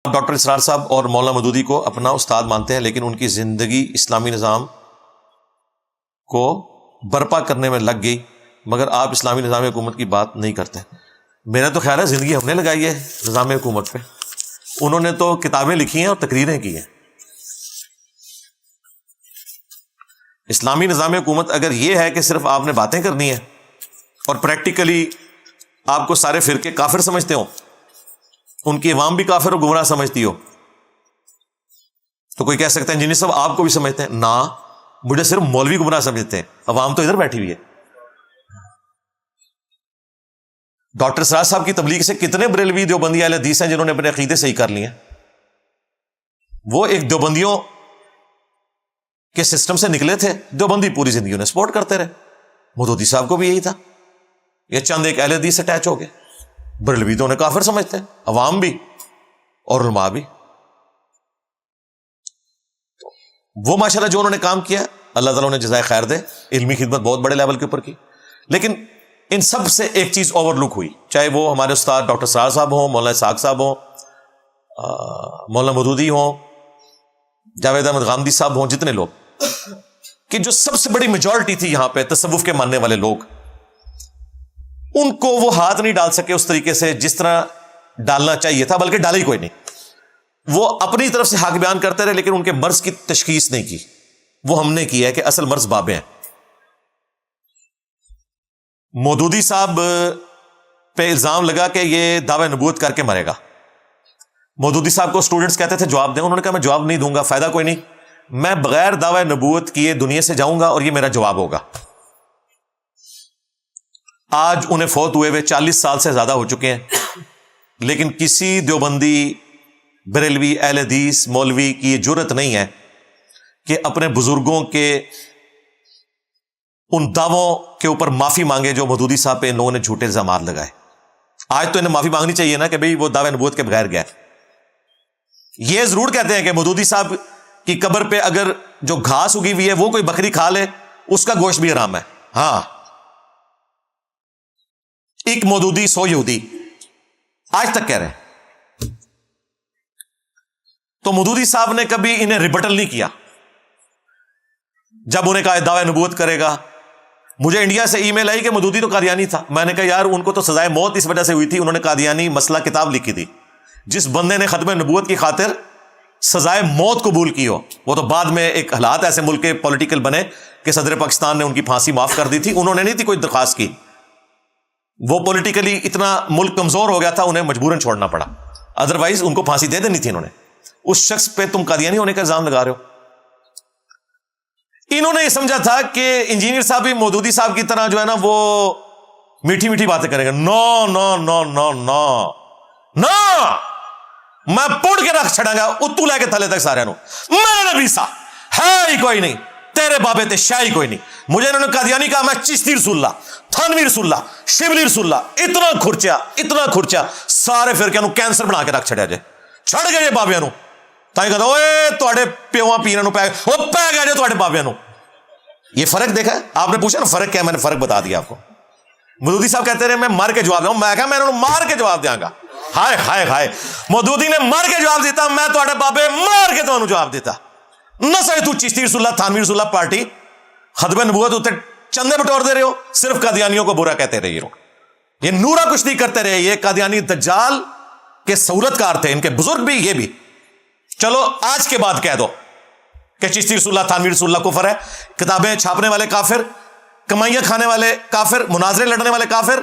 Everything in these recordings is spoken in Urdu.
ڈاکٹر اسرار صاحب اور مولانا مودودی کو اپنا استاد مانتے ہیں، لیکن ان کی زندگی اسلامی نظام کو برپا کرنے میں لگ گئی، مگر آپ اسلامی نظام حکومت کی بات نہیں کرتے۔ میرا تو خیال ہے زندگی ہم نے لگائی ہے نظام حکومت پہ، انہوں نے تو کتابیں لکھی ہیں اور تقریریں کی ہیں۔ اسلامی نظام حکومت اگر یہ ہے کہ صرف آپ نے باتیں کرنی ہیں اور پریکٹیکلی آپ کو سارے فرقے کافر سمجھتے ہو، ان کی عوام بھی کافر و گمراہ سمجھتی ہو، تو کوئی کہہ سکتا ہے انجینئر صاحب آپ کو بھی سمجھتے ہیں؟ نہ، مجھے صرف مولوی گمراہ سمجھتے ہیں، عوام تو ادھر بیٹھی ہوئی ہے۔ ڈاکٹر اسرار صاحب کی تبلیغ سے کتنے بریلوی دیوبندی اہل حدیث ہیں جنہوں نے اپنے عقیدے صحیح کر لیے ہیں؟ وہ ایک دیوبندیوں کے سسٹم سے نکلے تھے، دیوبندی پوری زندگی انہیں سپورٹ کرتے رہے۔ مودودی صاحب کو بھی یہی تھا، یہ چند ایک اہل حدیث سے اٹیچ ہو گئے، بریلوی تو انہیں کافر سمجھتے ہیں، عوام بھی اور علماء بھی۔ وہ ماشاءاللہ جو انہوں نے کام کیا، اللہ تعالیٰ انہیں جزائے خیر دے، علمی خدمت بہت بڑے لیول کے اوپر کی، لیکن ان سب سے ایک چیز اوور لک ہوئی، چاہے وہ ہمارے استاد ڈاکٹر اسرار صاحب ہوں، مولانا اسحاق صاحب ہوں، مولانا مودودی ہوں، جاوید احمد غامدی صاحب ہوں، جتنے لوگ، کہ جو سب سے بڑی میجورٹی تھی یہاں پہ تصوف کے ماننے والے لوگ، ان کو وہ ہاتھ نہیں ڈال سکے اس طریقے سے جس طرح ڈالنا چاہیے تھا، بلکہ ڈالا ہی کوئی نہیں۔ وہ اپنی طرف سے حق بیان کرتے رہے، لیکن ان کے مرض کی تشخیص نہیں کی۔ وہ ہم نے کی ہے کہ اصل مرض بابے ہیں۔ مودودی صاحب پہ الزام لگا کہ یہ دعوی نبوت کر کے مرے گا۔ مودودی صاحب کو اسٹوڈنٹس کہتے تھے جواب دیں، انہوں نے کہا میں جواب نہیں دوں گا، فائدہ کوئی نہیں، میں بغیر دعوی نبوت کیے دنیا سے جاؤں گا اور یہ میرا جواب ہوگا۔ آج انہیں فوت ہوئے 40 سال سے زیادہ ہو چکے ہیں، لیکن کسی دیوبندی، بریلوی، اہل حدیث، مولوی کی یہ جرت نہیں ہے کہ اپنے بزرگوں کے ان دعووں کے اوپر معافی مانگے جو مودودی صاحب پہ ان لوگوں نے جھوٹے الزامات لگائے۔ آج تو انہیں معافی مانگنی چاہیے نا کہ بھئی وہ دعوی نبوت کے بغیر گئے۔ یہ ضرور کہتے ہیں کہ مودودی صاحب کی قبر پہ اگر جو گھاس اگی ہوئی ہے وہ کوئی بکری کھا لے اس کا گوشت بھی حرام ہے۔ ہاں، ایک مودودی 100 یہودی، آج تک کہہ رہے ہیں۔ تو مودودی صاحب نے کبھی انہیں ریبٹل نہیں کیا جب انہیں کہا دعوی نبوت کرے گا۔ مجھے انڈیا سے ای میل آئی کہ مودودی تو قادیانی تھا، میں نے کہا یار ان کو تو سزائے موت اس وجہ سے ہوئی تھی، انہوں نے قادیانی مسئلہ کتاب لکھی تھی۔ جس بندے نے ختم نبوت کی خاطر سزائے موت قبول کی ہو، وہ تو بعد میں ایک حالات ایسے ملک کے پولیٹیکل بنے کہ صدر پاکستان نے ان کی پھانسی معاف کر دی تھی، انہوں نے نہیں تھی کوئی درخواست کی، وہ پولیٹیکلی اتنا ملک کمزور ہو گیا تھا انہیں مجبوراً چھوڑنا پڑا، ادروائز ان کو پھانسی دے دینی تھی انہوں نے۔ اس شخص پہ تم قادیانی ہونے کا الزام لگا رہے ہو۔ انہوں نے یہ سمجھا تھا کہ انجینئر صاحب بھی مودودی صاحب کی طرح جو ہے نا وہ میٹھی میٹھی باتیں کریں گے۔ نو نو نو نو نو نو، میں پوڑ کے رکھ چھڑا گا اتو لے کے تھلے تک سارے نو، میرا نبی سا ہے ہی کوئی نہیں، تیرے بابے تے شاہی کوئی نہیں۔ مجھے انہوں نے قادیانی کہا، میں چشتی رسول اللہ، تھانوی رسول اللہ، شبلی رسول اللہ، اتنا کھرچا سارے فرقے نو کینسر بنا کے رکھ چھڑیا جائے، چھڑ گئے بابیاں نو۔ تائیں کہتا اوے تواڈے پیواں پیراں نو پے او پے گئے جو تواڈے بابیاں نو۔ یہ فرق دیکھا، آپ نے پوچھا نا فرق کیا، میں نے فرق بتا دیا آپ کو۔ مودودی صاحب کہتے رہے میں مار کے جواب دوں، میں کہا میں انہوں نے مار کے جواب دیاں گا۔ ہائے ہائے ہائے، مودودی نے مار کے جواب دیتا، میں تواڈے بابے مار کے تانوں جواب دیتا۔ نہ سارے تو چشتی رسول اللہ، تھانوی رسول اللہ پارٹی ختم نبوت اتنے چندے بٹور دے رہے ہو، صرف قادیانیوں کو برا کہتے رہے ہو، یہ نورا کچھ نہیں کرتے رہے۔ یہ قادیانی دجال کے سہولت کار تھے، ان کے بزرگ بھی، یہ بھی۔ چلو آج کے بعد کہہ دو کہ چشتی رسول اللہ، تھانوی رسول اللہ کفر ہے، کتابیں چھاپنے والے کافر، کمائیاں کھانے والے کافر، مناظرے لڑنے والے کافر،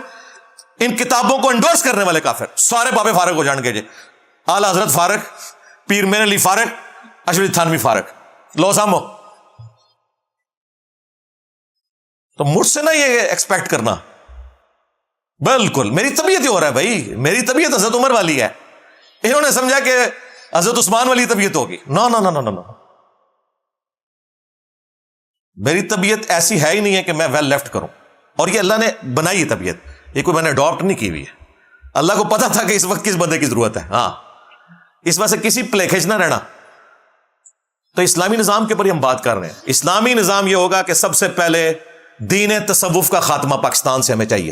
ان کتابوں کو انڈورس کرنے والے کافر، سارے بابے فارغ ہو جان گے جی۔ اعلی حضرت فارغ، پیر میر علی فارغ، اشرف علی تھانوی فارغ، لو سامو۔ تو مجھ سے نہ یہ ایکسپیکٹ کرنا، بالکل میری طبیعت ہی ہو رہا ہے بھائی، میری طبیعت حضرت عمر والی ہے، انہوں نے سمجھا کہ حضرت عثمان والی طبیعت ہوگی۔ نو نو نو نو نو، میری طبیعت ایسی ہے ہی نہیں ہے کہ میں ویل لیفٹ کروں، اور یہ اللہ نے بنائی ہے طبیعت، یہ کوئی میں نے اڈاپٹ نہیں کی ہوئی ہے۔ اللہ کو پتا تھا کہ اس وقت کس بندے کی ضرورت ہے، ہاں، اس وجہ سے کسی پلیکھج نہ رہنا۔ تو اسلامی نظام کے اوپر ہم بات کر رہے ہیں۔ اسلامی نظام یہ ہوگا کہ سب سے پہلے دین تصوف کا خاتمہ پاکستان سے ہمیں چاہیے،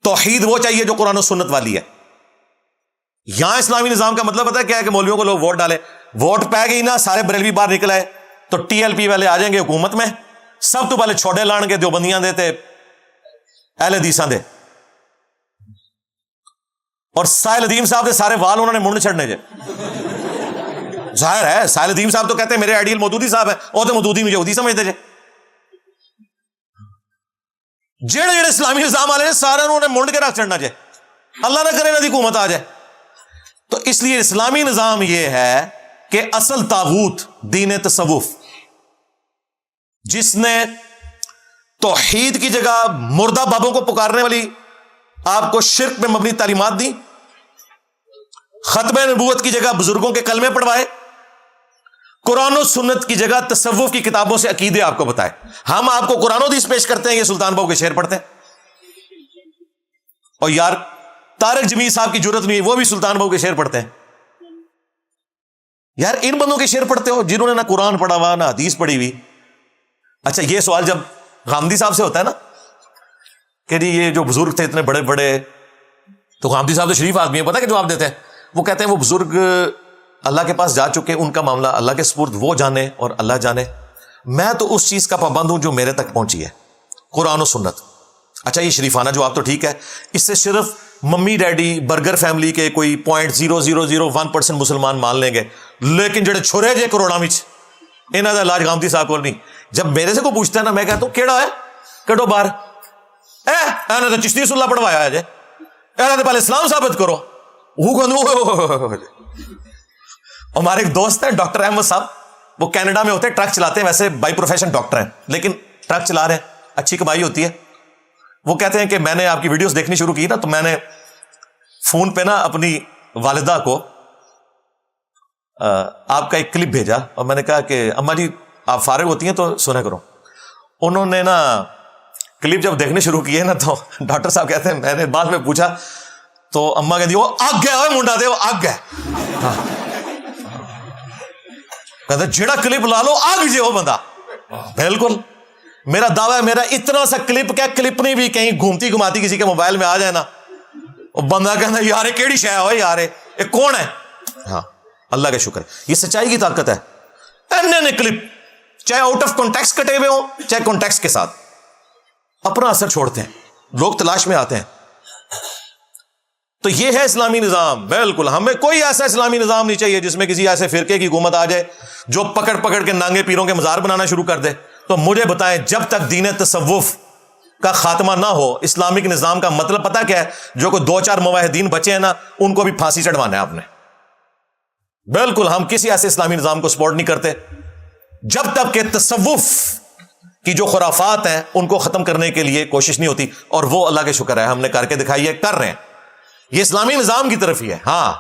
توحید وہ چاہیے جو قرآن و سنت والی ہے، یہاں اسلامی نظام کا مطلب پتا ہے کیا ہے کہ مولویوں کو لوگ ووٹ ڈالے, ووٹ پہ گئی نا, سارے بریلوی باہر نکل آئے تو ٹی ایل پی والے آ جائیں گے حکومت میں, سب تو پہلے چھوڑے لان کے دیوبندیاں دے تے اہل حدیثاں دے, اور ساحل ادیم صاحب دے سارے وال انہوں نے منڈ چھڑنے جے. ظاہر ہے ساحل ادیم صاحب تو کہتے ہیں میرے آئیڈیل مودودی صاحب ہے, وہ تو مودودی مجھے یہودی سمجھتے جے. جڑے جڑے اسلامی نظام والے سارے انہوں نے منڈ کے رکھ چڑھنا جے, اللہ نہ کرے نہ دی حکومت آ جائے. تو اس لیے اسلامی نظام یہ ہے کہ اصل طاغوت دین تصوف, جس نے توحید کی جگہ مردہ بابوں کو پکارنے والی آپ کو شرک میں مبنی تعلیمات دی, ختم نبوت کی جگہ بزرگوں کے کلمے پڑھوائے, قرآن و سنت کی جگہ تصوف کی کتابوں سے عقیدے آپ کو بتائے. ہم آپ کو قرآن و حدیث پیش کرتے ہیں, یہ سلطان بہو کے شعر پڑھتے ہیں. اور یار طارق جمیل صاحب کی جرت نہیں, وہ بھی سلطان بہو کے شعر پڑھتے ہیں. یار ان بندوں کے شعر پڑھتے ہو جنہوں نے نہ قرآن پڑھا ہوا نہ حدیث پڑھی ہوئی. اچھا یہ سوال جب غامدی صاحب سے ہوتا ہے نا کہ جی یہ جو بزرگ تھے اتنے بڑے بڑے, تو غامدی صاحب تو شریف آدمی ہے, پتہ کہ جواب دیتے ہیں, وہ کہتے ہیں وہ بزرگ اللہ کے پاس جا چکے, ان کا معاملہ اللہ کے سپرد, وہ جانے اور اللہ جانے. میں تو اس چیز کا پابند ہوں جو میرے تک پہنچی ہے, قرآن و سنت. اچھا یہ شریفانہ جواب تو ٹھیک ہے, اس سے صرف ممی ڈیڈی برگر فیملی کے کوئی 0.0001% مسلمان مان لیں گے, لیکن جڑے چھرے جے کروڑا وچ انہاں دا علاج غامدی صاحب کو نہیں. جب میرے سے کوئی پوچھتا ہے نا, میں کہتا ہوں کیڑا ہے کڈو باہر, اے تو چشتی رسول اللہ پڑھوایا ہے جے, اے تو پہلے اسلام ثابت کرو. ہمارے ایک دوست ہیں ڈاکٹر احمد صاحب, وہ کینیڈا میں ہوتے ہیں, ٹرک چلاتے ہیں, ویسے بائی پروفیشن ڈاکٹر ہیں لیکن ٹرک چلا رہے ہیں, اچھی کمائی ہوتی ہے. وہ کہتے ہیں کہ میں نے آپ کی ویڈیوز دیکھنی شروع کی نا, تو میں نے فون پہ نا اپنی والدہ کو آپ کا ایک کلپ بھیجا, اور میں نے کہا کہ اماں جی آپ فارغ ہوتی ہیں تو سنا کرو. انہوں نے نا کلپ جب دیکھنے شروع کیے نا, تو ڈاکٹر صاحب کہتے ہیں میں نے بعد میں پوچھا تو اماں کہتی وہ آگ گیا ہوئے منڈا دے, وہ آگ گیا. کہتے جڑا کلپ لا لو آگ جے وہ بندہ. بالکل میرا دعویٰ ہے, میرا اتنا سا کلپ کیا کلپ نہیں بھی کہیں گھومتی گھماتی کسی کے موبائل میں آ جائے نا, وہ بندہ کہتا یار کیڑی شے ہے یار یہ کون ہے. ہاں اللہ کا شکر, یہ سچائی کی طاقت ہے. اینے کلپ چاہے آؤٹ آف کانٹیکسٹ کٹے ہوئے ہوں چاہے کانٹیکسٹ کے ساتھ, اپنا اثر چھوڑتے ہیں, لوگ تلاش میں آتے ہیں. تو یہ ہے اسلامی نظام. بالکل ہمیں کوئی ایسا اسلامی نظام نہیں چاہیے جس میں کسی ایسے فرقے کی حکومت آ جائے جو پکڑ پکڑ کے نانگے پیروں کے مزار بنانا شروع کر دے. تو مجھے بتائیں, جب تک دین تصوف کا خاتمہ نہ ہو, اسلامک نظام کا مطلب پتا کیا ہے؟ جو کوئی 2-4 موحدین بچے ہیں نا, ان کو بھی پھانسی چڑھوانا ہے آپ نے. بالکل ہم کسی ایسے اسلامی نظام کو سپورٹ نہیں کرتے جب تک کہ تصوف کی جو خرافات ہیں ان کو ختم کرنے کے لیے کوشش نہیں ہوتی. اور وہ اللہ کے شکر ہے ہم نے کر کے دکھائی ہے, کر رہے ہیں. یہ اسلامی نظام کی طرف ہی ہے. ہاں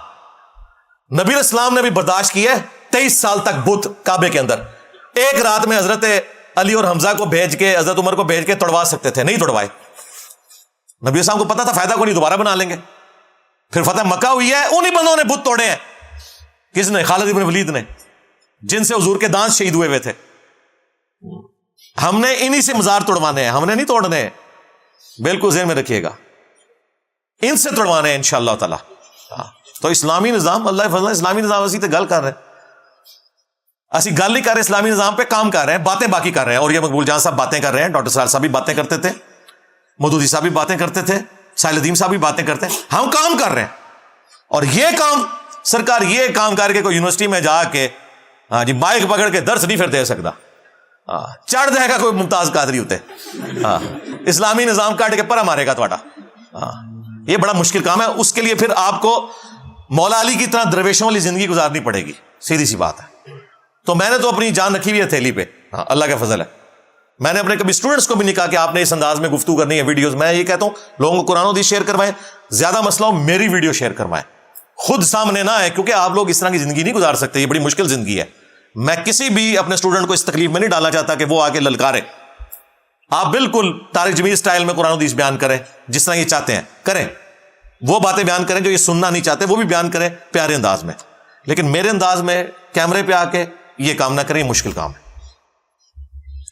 نبی اسلام نے بھی برداشت کی ہے 23 سال تک بت کعبے کے اندر. ایک رات میں حضرت علی اور حمزہ کو بھیج کے, حضرت عمر کو بھیج کے توڑوا سکتے تھے, نہیں توڑوائے. نبی اسلام کو پتا تھا فائدہ کو نہیں, دوبارہ بنا لیں گے. پھر فتح مکہ ہوئی ہے, انہی بندوں نے بت توڑے ہیں. کس نے؟ خالد ابن ولید نے, جن سے حضور کے دانت شہید ہوئے تھے. ہم نے انہی سے مزار توڑوانے ہیں, ہم نے نہیں توڑنے. بالکل ذہن میں رکھیے گا, ان سے توڑوانے ہیں انشاءاللہ تعالی. تو اسلامی نظام اللہ فضل, اسلامی نظام اسی تے گل کر رہے ہیں, اسی گل نہیں کر رہے, اسلامی نظام پہ کام کر رہے ہیں, باتیں باقی کر رہے ہیں. اور یہ مقبول جان صاحب باتیں کر رہے ہیں, ڈاکٹر صاحب بھی باتیں کرتے تھے, مودودی صاحب بھی باتیں کرتے تھے, ساحل ادیم صاحب بھی باتیں کرتے ہیں. ہم کام کر رہے ہیں. اور یہ کام سرکار یہ کام کر کے کوئی یونیورسٹی میں جا کے ہاں جی مائک پکڑ کے درس نہیں پھر دے سکتا, چڑھ جائے گا کوئی ممتاز قادری ہوتے, اسلامی نظام کاٹ کے پرا مارے گا تھوڑا. یہ بڑا مشکل کام ہے. اس کے لیے پھر آپ کو مولا علی کی طرح درویشوں والی زندگی گزارنی پڑے گی, سیدھی سی بات ہے. تو میں نے تو اپنی جان رکھی ہوئی ہے تھیلی پہ, اللہ کا فضل ہے. میں نے اپنے کبھی اسٹوڈنٹس کو بھی نہیں کہا کہ آپ نے اس انداز میں گفتگو کرنی ہے ویڈیوز. میں یہ کہتا ہوں لوگوں کو قرآن و حدیث شیئر کروائیں, زیادہ مسئلہ ہو میری ویڈیو شیئر کروائیں, خود سامنے نہ ہے, کیونکہ آپ لوگ اس طرح کی زندگی نہیں گزار سکتے, یہ بڑی مشکل زندگی ہے. میں کسی بھی اپنے اسٹوڈنٹ کو اس تکلیف میں نہیں ڈالنا چاہتا کہ وہ آ کے للکارے. آپ بالکل طارق جمیل اسٹائل میں قرآن و حدیث بیان کریں, جس طرح یہ چاہتے ہیں کریں, وہ باتیں بیان کریں جو یہ سننا نہیں چاہتے, وہ بھی بیان کریں پیارے انداز میں. لیکن میرے انداز میں کیمرے پہ آ کے یہ کام نہ کریں, یہ مشکل کام ہے.